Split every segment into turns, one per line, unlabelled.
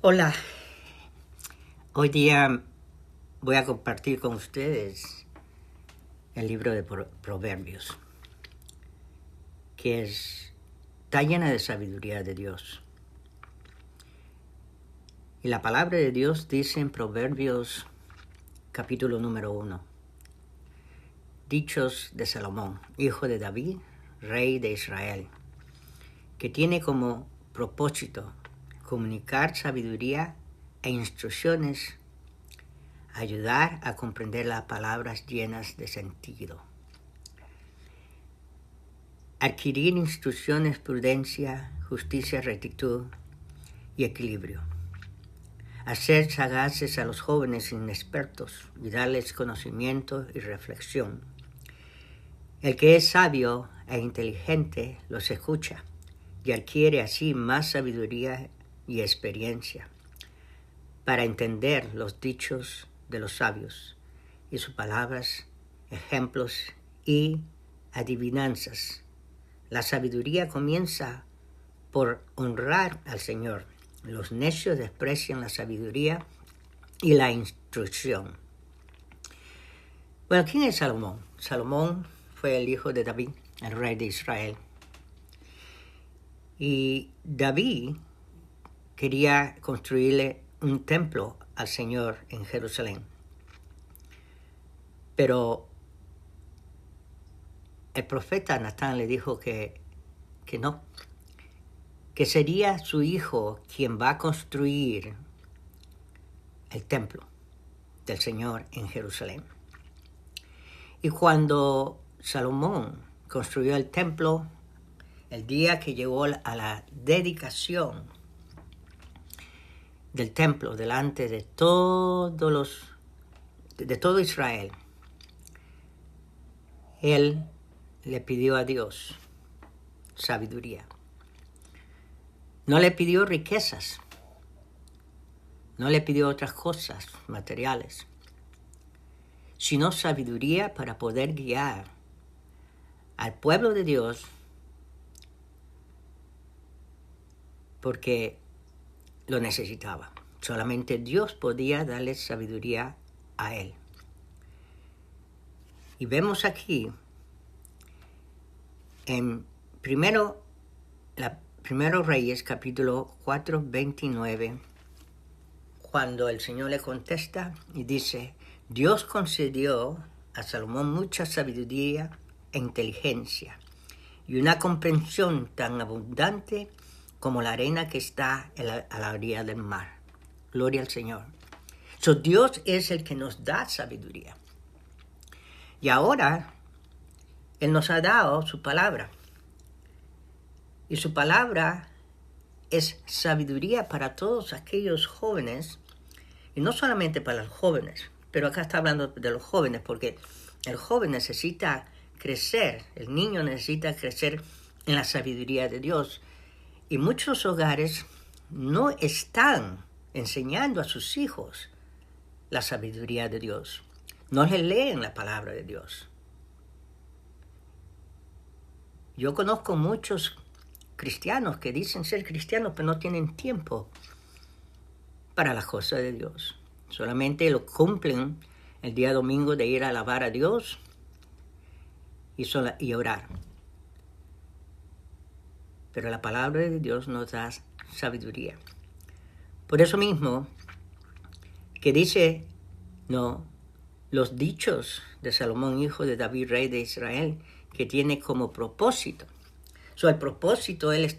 Hola, hoy día voy a compartir con ustedes el libro de Proverbios, que está llena de sabiduría de Dios. Y la palabra de Dios dice en Proverbios capítulo número 1, dichos de Salomón, hijo de David, rey de Israel, que tiene como propósito comunicar sabiduría e instrucciones, ayudar a comprender las palabras llenas de sentido, adquirir instrucciones, prudencia, justicia, rectitud y equilibrio, hacer sagaces a los jóvenes inexpertos y darles conocimiento y reflexión. El que es sabio e inteligente los escucha y adquiere así más sabiduría y experiencia para entender los dichos de los sabios y sus palabras, ejemplos y adivinanzas. La sabiduría comienza por honrar al Señor. Los necios desprecian la sabiduría y la instrucción. Bueno, ¿quién es Salomón? Salomón fue el hijo de David, el rey de Israel. Y David quería construirle un templo al Señor en Jerusalén. Pero el profeta Natán le dijo que no, que sería su hijo quien va a construir el templo del Señor en Jerusalén. Y cuando Salomón construyó el templo, el día que llegó a la dedicación del templo delante de todo Israel, él le pidió a Dios sabiduría. No le pidió riquezas, no le pidió otras cosas materiales, sino sabiduría para poder guiar al pueblo de Dios, porque lo necesitaba. Solamente Dios podía darle sabiduría a él. Y vemos aquí en Primero Reyes, capítulo 4, 29, cuando el Señor le contesta y dice: Dios concedió a Salomón mucha sabiduría e inteligencia y una comprensión tan abundante como la arena que está a la orilla del mar. Gloria al Señor. Dios es el que nos da sabiduría. Y ahora Él nos ha dado su palabra. Y su palabra es sabiduría para todos aquellos jóvenes, y no solamente para los jóvenes, pero acá está hablando de los jóvenes, porque el joven necesita crecer, el niño necesita crecer en la sabiduría de Dios. Y muchos hogares no están enseñando a sus hijos la sabiduría de Dios. No les leen la palabra de Dios. Yo conozco muchos cristianos que dicen ser cristianos, pero no tienen tiempo para las cosas de Dios. Solamente lo cumplen el día domingo de ir a alabar a Dios y orar. Pero la palabra de Dios nos da sabiduría. Por eso mismo que dice, los dichos de Salomón, hijo de David, rey de Israel, que tiene como propósito. El propósito Él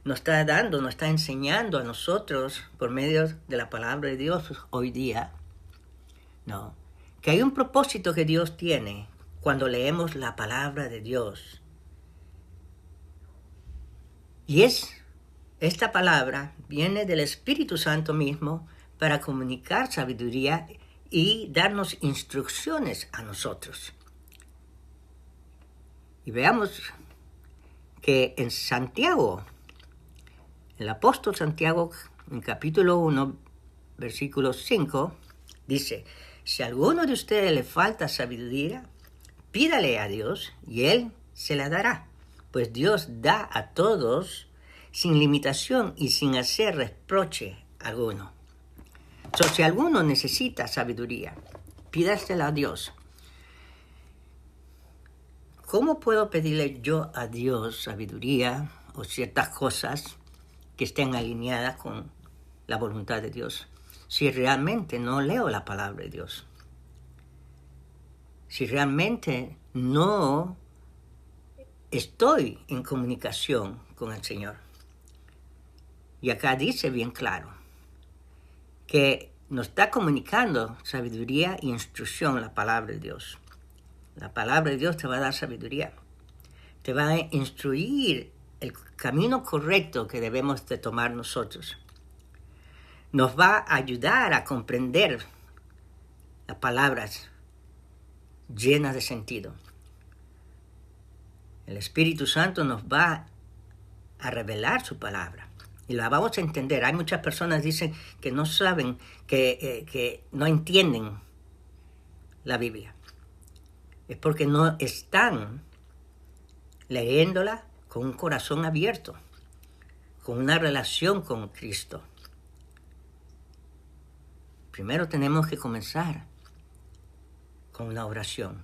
nos está enseñando a nosotros por medio de la palabra de Dios hoy día, que hay un propósito que Dios tiene cuando leemos la palabra de Dios. Y esta palabra viene del Espíritu Santo mismo para comunicar sabiduría y darnos instrucciones a nosotros. Y veamos que en Santiago, el apóstol Santiago, en capítulo 1, versículo 5, dice: si a alguno de ustedes le falta sabiduría, pídale a Dios y Él se la dará, pues Dios da a todos sin limitación y sin hacer reproche alguno. Si alguno necesita sabiduría, pídasela a Dios. ¿Cómo puedo pedirle yo a Dios sabiduría o ciertas cosas que estén alineadas con la voluntad de Dios si realmente no leo la palabra de Dios? Si realmente no estoy en comunicación con el Señor. Y acá dice bien claro que nos está comunicando sabiduría e instrucción la palabra de Dios. La palabra de Dios te va a dar sabiduría. Te va a instruir el camino correcto que debemos de tomar nosotros. Nos va a ayudar a comprender las palabras llenas de sentido. El Espíritu Santo nos va a revelar su palabra y la vamos a entender. Hay muchas personas que dicen que no saben, que no entienden la Biblia. Es porque no están leyéndola con un corazón abierto, con una relación con Cristo. Primero tenemos que comenzar con una oración.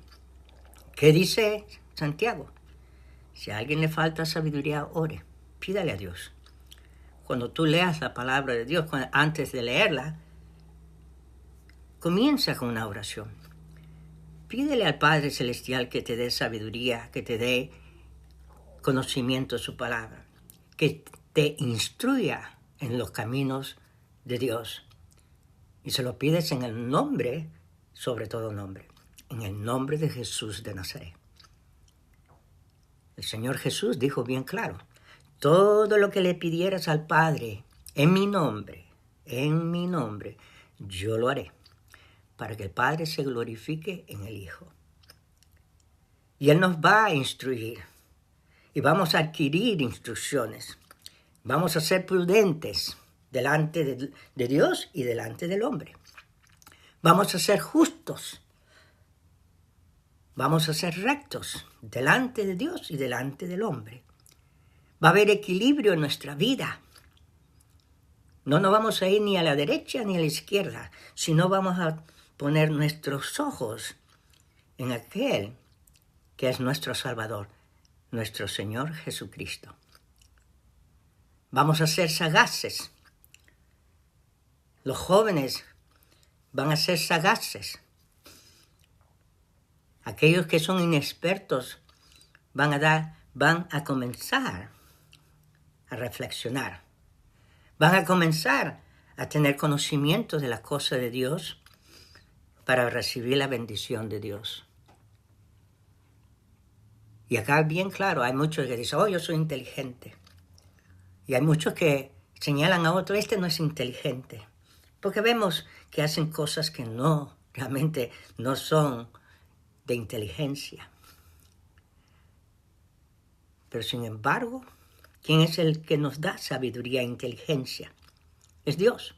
¿Qué dice Santiago? Si a alguien le falta sabiduría, ore, pídale a Dios. Cuando tú leas la palabra de Dios, antes de leerla, comienza con una oración. Pídele al Padre Celestial que te dé sabiduría, que te dé conocimiento de su palabra, que te instruya en los caminos de Dios. Y se lo pides en el nombre, sobre todo nombre, en el nombre de Jesús de Nazaret. El Señor Jesús dijo bien claro, todo lo que le pidieras al Padre en mi nombre, yo lo haré, para que el Padre se glorifique en el Hijo. Y Él nos va a instruir, y vamos a adquirir instrucciones. Vamos a ser prudentes delante de Dios y delante del hombre. Vamos a ser justos. Vamos a ser rectos delante de Dios y delante del hombre. Va a haber equilibrio en nuestra vida. No nos vamos a ir ni a la derecha ni a la izquierda, sino vamos a poner nuestros ojos en aquel que es nuestro Salvador, nuestro Señor Jesucristo. Vamos a ser sagaces. Los jóvenes van a ser sagaces. Aquellos que son inexpertos van a comenzar a reflexionar. Van a comenzar a tener conocimiento de las cosas de Dios para recibir la bendición de Dios. Y acá bien claro, hay muchos que dicen, yo soy inteligente. Y hay muchos que señalan a otro, este no es inteligente. Porque vemos que hacen cosas que realmente no son de inteligencia. Pero sin embargo, ¿quién es el que nos da sabiduría e inteligencia? Es Dios.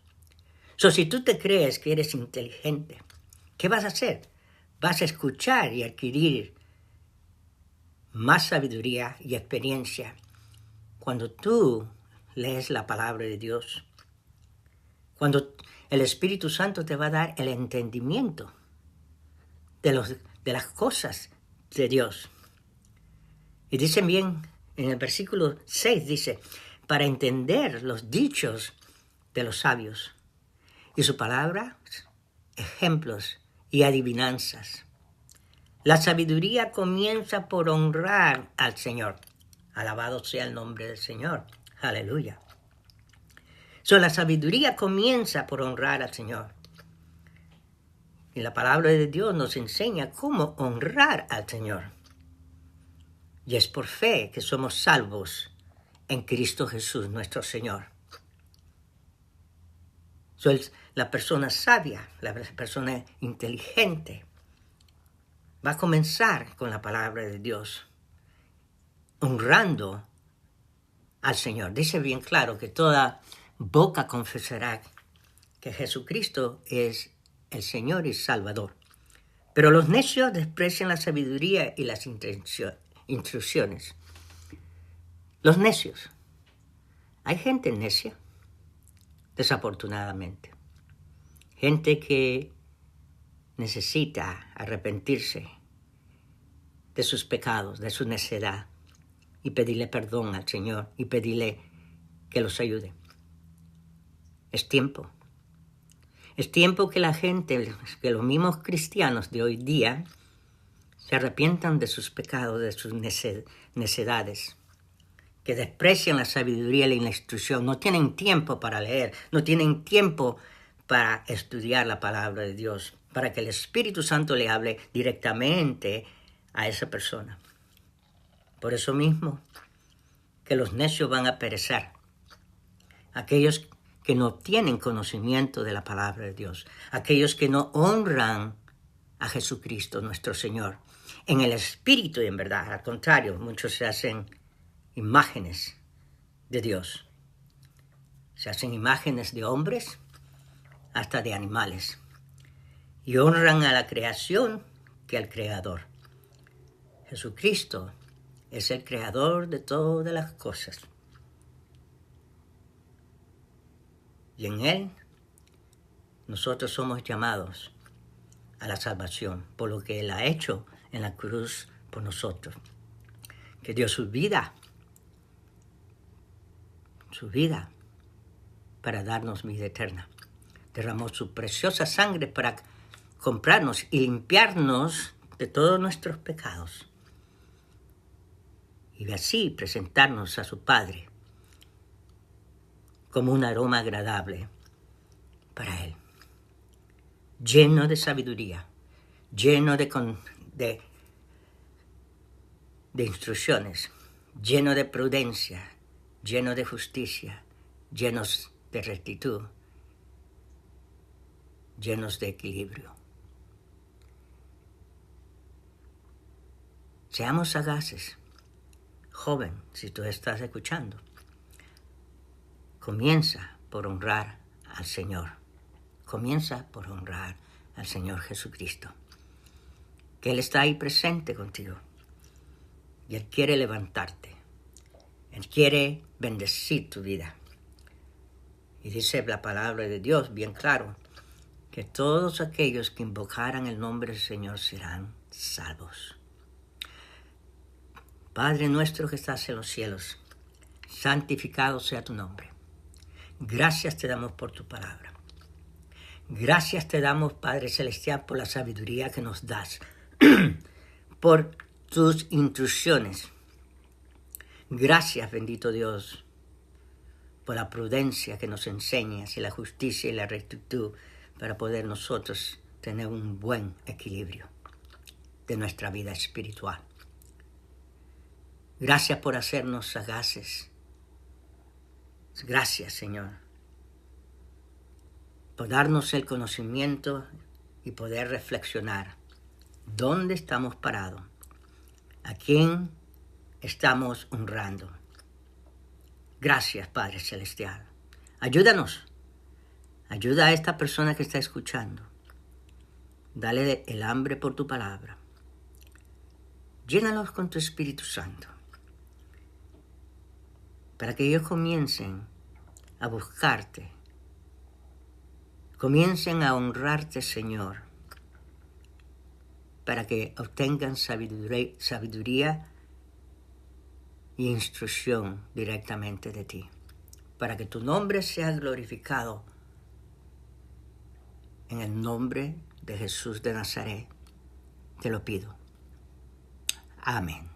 Si tú te crees que eres inteligente, ¿qué vas a hacer? Vas a escuchar y adquirir más sabiduría y experiencia cuando tú lees la palabra de Dios. Cuando el Espíritu Santo te va a dar el entendimiento de las cosas de Dios. Y dice bien, en el versículo 6 dice, para entender los dichos de los sabios y su palabra, ejemplos y adivinanzas. La sabiduría comienza por honrar al Señor. Alabado sea el nombre del Señor. Aleluya. La sabiduría comienza por honrar al Señor. Y la palabra de Dios nos enseña cómo honrar al Señor. Y es por fe que somos salvos en Cristo Jesús, nuestro Señor. La persona sabia, la persona inteligente, va a comenzar con la palabra de Dios, honrando al Señor. Dice bien claro que toda boca confesará que Jesucristo es el Señor y Salvador. Pero los necios desprecian la sabiduría y las instrucciones. Los necios. Hay gente necia. desafortunadamente. Gente que necesita arrepentirse de sus pecados, de su necedad, y pedirle perdón al Señor y pedirle que los ayude. Es tiempo. Es tiempo que la gente, que los mismos cristianos de hoy día se arrepientan de sus pecados, de sus necedades, que desprecian la sabiduría y la instrucción, no tienen tiempo para leer, no tienen tiempo para estudiar la palabra de Dios, para que el Espíritu Santo le hable directamente a esa persona. Por eso mismo que los necios van a perecer, aquellos que no tienen conocimiento de la palabra de Dios, aquellos que no honran a Jesucristo nuestro Señor, en el Espíritu y en verdad. Al contrario, muchos se hacen imágenes de Dios, se hacen imágenes de hombres, hasta de animales, y honran a la creación que al Creador. Jesucristo es el Creador de todas las cosas. Y en Él nosotros somos llamados a la salvación por lo que Él ha hecho en la cruz por nosotros. Que dio su vida para darnos vida eterna. Derramó su preciosa sangre para comprarnos y limpiarnos de todos nuestros pecados. Y así presentarnos a su Padre como un aroma agradable para Él. Lleno de sabiduría, lleno de instrucciones, lleno de prudencia, lleno de justicia, llenos de rectitud, llenos de equilibrio. Seamos sagaces. Joven, si tú estás escuchando, comienza por honrar al Señor. Comienza por honrar al Señor Jesucristo. Que Él está ahí presente contigo. Y Él quiere levantarte. Él quiere bendecir tu vida. Y dice la palabra de Dios bien claro, que todos aquellos que invocaran el nombre del Señor serán salvos. Padre nuestro que estás en los cielos, santificado sea tu nombre. Gracias te damos por tu palabra. Gracias te damos, Padre Celestial, por la sabiduría que nos das, por tus instrucciones. Gracias, bendito Dios, por la prudencia que nos enseñas y la justicia y la rectitud para poder nosotros tener un buen equilibrio de nuestra vida espiritual. Gracias por hacernos sagaces. Gracias, Señor, por darnos el conocimiento y poder reflexionar dónde estamos parados, a quién estamos honrando. Gracias, Padre Celestial. Ayúdanos. Ayuda a esta persona que está escuchando. Dale el hambre por tu palabra. Llénalos con tu Espíritu Santo, para que ellos comiencen a buscarte, comiencen a honrarte, Señor, para que obtengan sabiduría y instrucción directamente de ti, para que tu nombre sea glorificado en el nombre de Jesús de Nazaret. Te lo pido. Amén.